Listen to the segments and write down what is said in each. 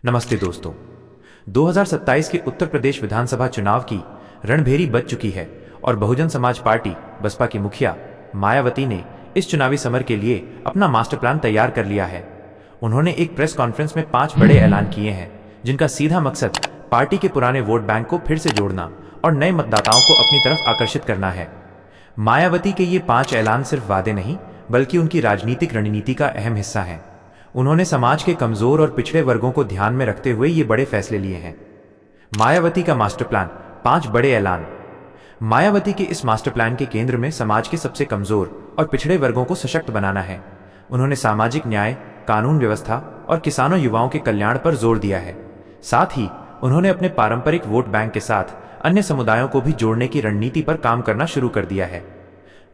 नमस्ते दोस्तों। 2027 के उत्तर प्रदेश विधानसभा चुनाव की रणभेरी बज चुकी है और बहुजन समाज पार्टी बसपा की मुखिया मायावती ने इस चुनावी समर के लिए अपना मास्टर प्लान तैयार कर लिया है। उन्होंने एक प्रेस कॉन्फ्रेंस में 5 बड़े ऐलान किए हैं जिनका सीधा मकसद पार्टी के पुराने वोट बैंक को फिर से जोड़ना और नए मतदाताओं को अपनी तरफ आकर्षित करना है। मायावती के ये 5 ऐलान सिर्फ वादे नहीं बल्कि उनकी राजनीतिक रणनीति का अहम हिस्सा हैं। उन्होंने समाज के कमजोर और पिछड़े वर्गों को ध्यान में रखते हुए ये बड़े फैसले लिए हैं। मायावती का मास्टर प्लान, 5 बड़े ऐलान। मायावती के इस मास्टर प्लान के केंद्र में समाज के सबसे कमजोर और पिछड़े वर्गों को सशक्त बनाना है। उन्होंने सामाजिक न्याय, कानून व्यवस्था और किसानों युवाओं के कल्याण पर जोर दिया है। साथ ही उन्होंने अपने पारंपरिक वोट बैंक के साथ अन्य समुदायों को भी जोड़ने की रणनीति पर काम करना शुरू कर दिया है।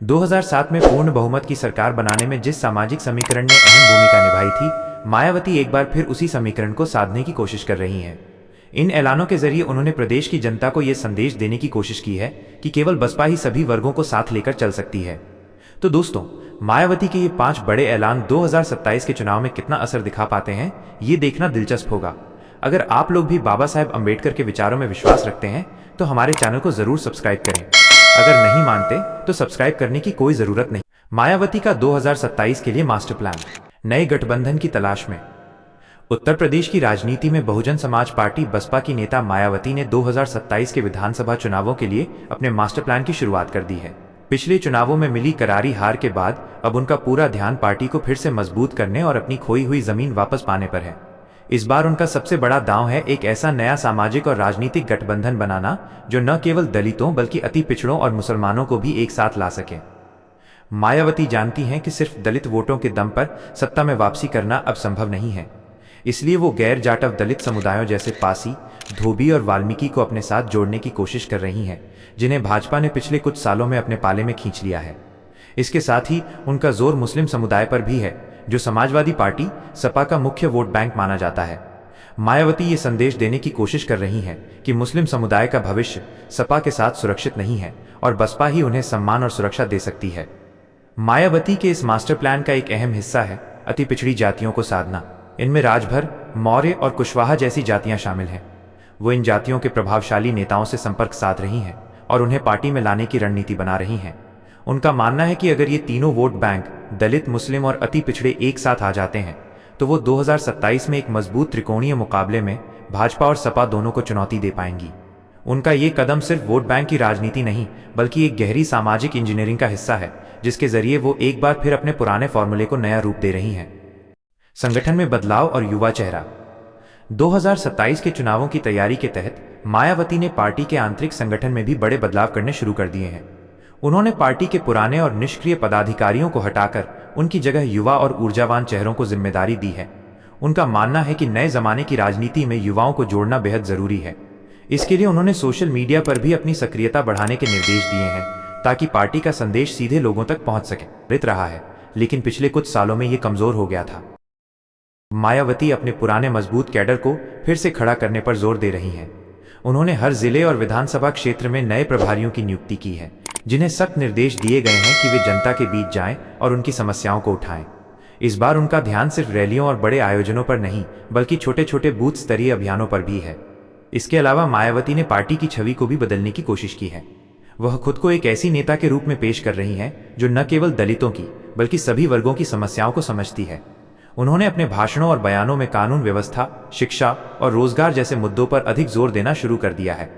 2007 में पूर्ण बहुमत की सरकार बनाने में जिस सामाजिक समीकरण ने अहम भूमिका निभाई थी, मायावती एक बार फिर उसी समीकरण को साधने की कोशिश कर रही हैं। इन ऐलानों के जरिए उन्होंने प्रदेश की जनता को यह संदेश देने की कोशिश की है कि केवल बसपा ही सभी वर्गों को साथ लेकर चल सकती है। तो दोस्तों, मायावती के ये 5 बड़े ऐलान 2027 के चुनाव में कितना असर दिखा पाते हैं, ये देखना दिलचस्प होगा। अगर आप लोग भी बाबा साहेब अम्बेडकर के विचारों में विश्वास रखते हैं तो हमारे चैनल को जरूर सब्सक्राइब करें। अगर नहीं मानते तो सब्सक्राइब करने की कोई जरूरत नहीं। मायावती का 2027 के लिए मास्टर प्लान, नए गठबंधन की तलाश में। उत्तर प्रदेश की राजनीति में बहुजन समाज पार्टी बसपा की नेता मायावती ने 2027 के विधानसभा चुनावों के लिए अपने मास्टर प्लान की शुरुआत कर दी है। पिछले चुनावों में मिली करारी हार के बाद अब उनका पूरा ध्यान पार्टी को फिर से मजबूत करने और अपनी खोई हुई जमीन वापस पाने पर है। इस बार उनका सबसे बड़ा दांव है एक ऐसा नया सामाजिक और राजनीतिक गठबंधन बनाना जो न केवल दलितों बल्कि अति पिछड़ों और मुसलमानों को भी एक साथ ला सके। मायावती जानती हैं कि सिर्फ दलित वोटों के दम पर सत्ता में वापसी करना अब संभव नहीं है। इसलिए वो गैर जाटव दलित समुदायों जैसे पासी, धोबी और वाल्मीकि को अपने साथ जोड़ने की कोशिश कर रही हैं, जिन्हें भाजपा ने पिछले कुछ सालों में अपने पाले में खींच लिया है। इसके साथ ही उनका जोर मुस्लिम समुदाय पर भी है, जो समाजवादी पार्टी सपा का मुख्य वोट बैंक माना जाता है। मायावती ये संदेश देने की कोशिश कर रही हैं कि मुस्लिम समुदाय का भविष्य सपा के साथ सुरक्षित नहीं है और बसपा ही उन्हें सम्मान और सुरक्षा दे सकती है। मायावती के इस मास्टर प्लान का एक अहम हिस्सा है अति पिछड़ी जातियों को साधना। इनमें राजभर, मौर्य और कुशवाहा जैसी जातियां शामिल हैं। वो इन जातियों के प्रभावशाली नेताओं से संपर्क साध रही हैं और उन्हें पार्टी में लाने की रणनीति बना रही हैं। उनका मानना है कि अगर ये तीनों वोट बैंक दलित, मुस्लिम और अति पिछड़े एक साथ आ जाते हैं तो वो 2027 में एक मजबूत त्रिकोणीय मुकाबले में भाजपा और सपा दोनों को चुनौती दे पाएंगी। उनका ये कदम सिर्फ वोट बैंक की राजनीति नहीं बल्कि एक गहरी सामाजिक इंजीनियरिंग का हिस्सा है, जिसके जरिए वो एक बार फिर अपने पुराने फॉर्मूले को नया रूप दे रही हैं। संगठन में बदलाव और युवा चेहरा। 2027 के चुनावों की तैयारी के तहत मायावती ने पार्टी के आंतरिक संगठन में भी बड़े बदलाव करने शुरू कर दिए हैं। उन्होंने पार्टी के पुराने और निष्क्रिय पदाधिकारियों को हटाकर उनकी जगह युवा और ऊर्जावान चेहरों को जिम्मेदारी दी है। उनका मानना है कि नए जमाने की राजनीति में युवाओं को जोड़ना बेहद जरूरी है। इसके लिए उन्होंने सोशल मीडिया पर भी अपनी सक्रियता बढ़ाने के निर्देश दिए हैं ताकि पार्टी का संदेश सीधे लोगों तक पहुंच सके। रित रहा है, लेकिन पिछले कुछ सालों में ये कमजोर हो गया था। मायावती अपने पुराने मजबूत कैडर को फिर से खड़ा करने पर जोर दे रही हैं। उन्होंने हर जिले और विधानसभा क्षेत्र में नए प्रभारियों की नियुक्ति की है, जिन्हें सख्त निर्देश दिए गए हैं कि वे जनता के बीच जाएं और उनकी समस्याओं को उठाएं। इस बार उनका ध्यान सिर्फ रैलियों और बड़े आयोजनों पर नहीं बल्कि छोटे छोटे बूथ स्तरीय अभियानों पर भी है। इसके अलावा मायावती ने पार्टी की छवि को भी बदलने की कोशिश की है। वह खुद को एक ऐसी नेता के रूप में पेश कर रही हैं जो न केवल दलितों की बल्कि सभी वर्गों की समस्याओं को समझती है। उन्होंने अपने भाषणों और बयानों में कानून व्यवस्था, शिक्षा और रोजगार जैसे मुद्दों पर अधिक जोर देना शुरू कर दिया है।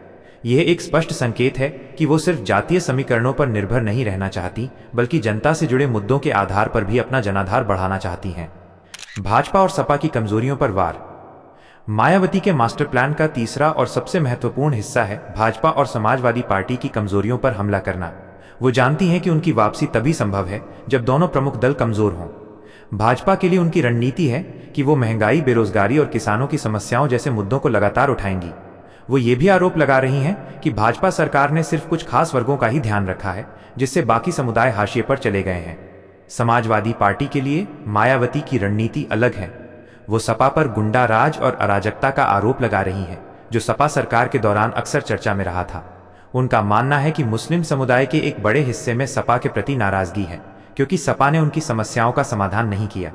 यह एक स्पष्ट संकेत है कि वो सिर्फ जातीय समीकरणों पर निर्भर नहीं रहना चाहती बल्कि जनता से जुड़े मुद्दों के आधार पर भी अपना जनाधार बढ़ाना चाहती हैं। भाजपा और सपा की कमजोरियों पर वार। मायावती के मास्टर प्लान का तीसरा और सबसे महत्वपूर्ण हिस्सा है भाजपा और समाजवादी पार्टी की कमजोरियों पर हमला करना। वो जानती हैं कि उनकी वापसी तभी संभव है जब दोनों प्रमुख दल कमजोर हों। भाजपा के लिए उनकी रणनीति है कि वो महंगाई, बेरोजगारी और किसानों की समस्याओं जैसे मुद्दों को लगातार उठाएंगी। वो ये भी आरोप लगा रही हैं कि भाजपा सरकार ने सिर्फ कुछ खास वर्गों का ही ध्यान रखा है, जिससे बाकी समुदाय हाशिए पर चले गए हैं। समाजवादी पार्टी के लिए मायावती की रणनीति अलग है। वो सपा पर गुंडा राज और अराजकता का आरोप लगा रही हैं, जो सपा सरकार के दौरान अक्सर चर्चा में रहा था। उनका मानना है कि मुस्लिम समुदाय के एक बड़े हिस्से में सपा के प्रति नाराजगी है, क्योंकि सपा ने उनकी समस्याओं का समाधान नहीं किया।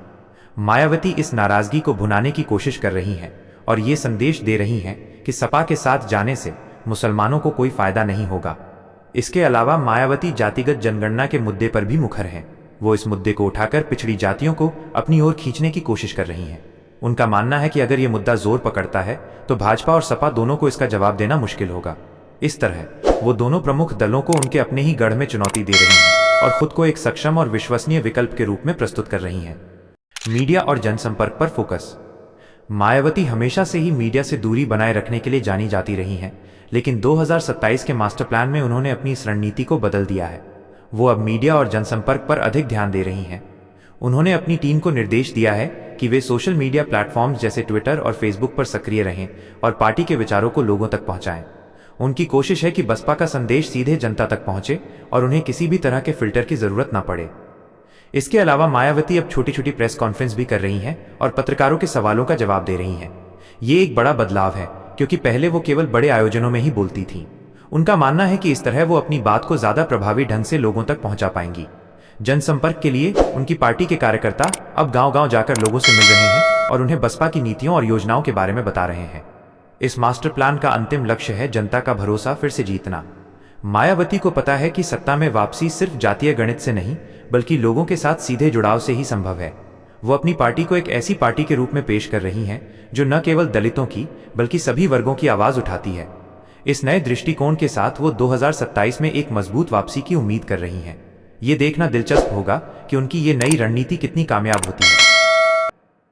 मायावती इस नाराजगी को भुनाने की कोशिश कर रही हैं। और ये संदेश दे रही हैं कि सपा के साथ जाने से मुसलमानों को कोई फायदा नहीं होगा। इसके अलावा मायावती जातिगत जनगणना के मुद्दे पर भी मुखर हैं। वो इस मुद्दे को उठाकर पिछड़ी जातियों को अपनी ओर खींचने की कोशिश कर रही हैं। उनका मानना है कि अगर ये मुद्दा जोर पकड़ता है तो भाजपा और सपा दोनों को इसका जवाब देना मुश्किल होगा। इस तरह वो दोनों प्रमुख दलों को उनके अपने ही गढ़ में चुनौती दे रही हैं और खुद को एक सक्षम और विश्वसनीय विकल्प के रूप में प्रस्तुत कर रही हैं। मीडिया और जनसंपर्क पर फोकस। मायावती हमेशा से ही मीडिया से दूरी बनाए रखने के लिए जानी जाती रही हैं, लेकिन 2027 के मास्टर प्लान में उन्होंने अपनी इस रणनीति को बदल दिया है। वो अब मीडिया और जनसंपर्क पर अधिक ध्यान दे रही हैं। उन्होंने अपनी टीम को निर्देश दिया है कि वे सोशल मीडिया प्लेटफॉर्म्स जैसे ट्विटर और फेसबुक पर सक्रिय रहें और पार्टी के विचारों को लोगों तक पहुंचाएं। उनकी कोशिश है कि बसपा का संदेश सीधे जनता तक पहुंचे और उन्हें किसी भी तरह के फिल्टर की जरूरत न पड़े। इसके अलावा मायावती अब छोटी छोटी प्रेस कॉन्फ्रेंस भी कर रही हैं और पत्रकारों के सवालों का जवाब दे रही हैं। ये एक बड़ा बदलाव है, क्योंकि पहले वो केवल बड़े आयोजनों में ही बोलती थीं। उनका मानना है कि इस तरह वो अपनी बात को ज्यादा प्रभावी ढंग से लोगों तक पहुंचा पाएंगी। जनसंपर्क के लिए उनकी पार्टी के कार्यकर्ता अब गांव-गांव जाकर लोगों से मिल रहे हैं और उन्हें बसपा की नीतियों और योजनाओं के बारे में बता रहे हैं। इस मास्टर प्लान का अंतिम लक्ष्य है जनता का भरोसा फिर से जीतना। मायावती को पता है कि सत्ता में वापसी सिर्फ जातीय गणित से नहीं, बल्कि लोगों के साथ सीधे जुड़ाव से ही संभव है। वो अपनी पार्टी को एक ऐसी पार्टी के रूप में पेश कर रही हैं जो न केवल दलितों की बल्कि सभी वर्गों की आवाज उठाती है। इस नए दृष्टिकोण के साथ वो 2027 में एक मजबूत वापसी की उम्मीद कर रही हैं। ये देखना दिलचस्प होगा कि उनकी ये नई रणनीति कितनी कामयाब होती है।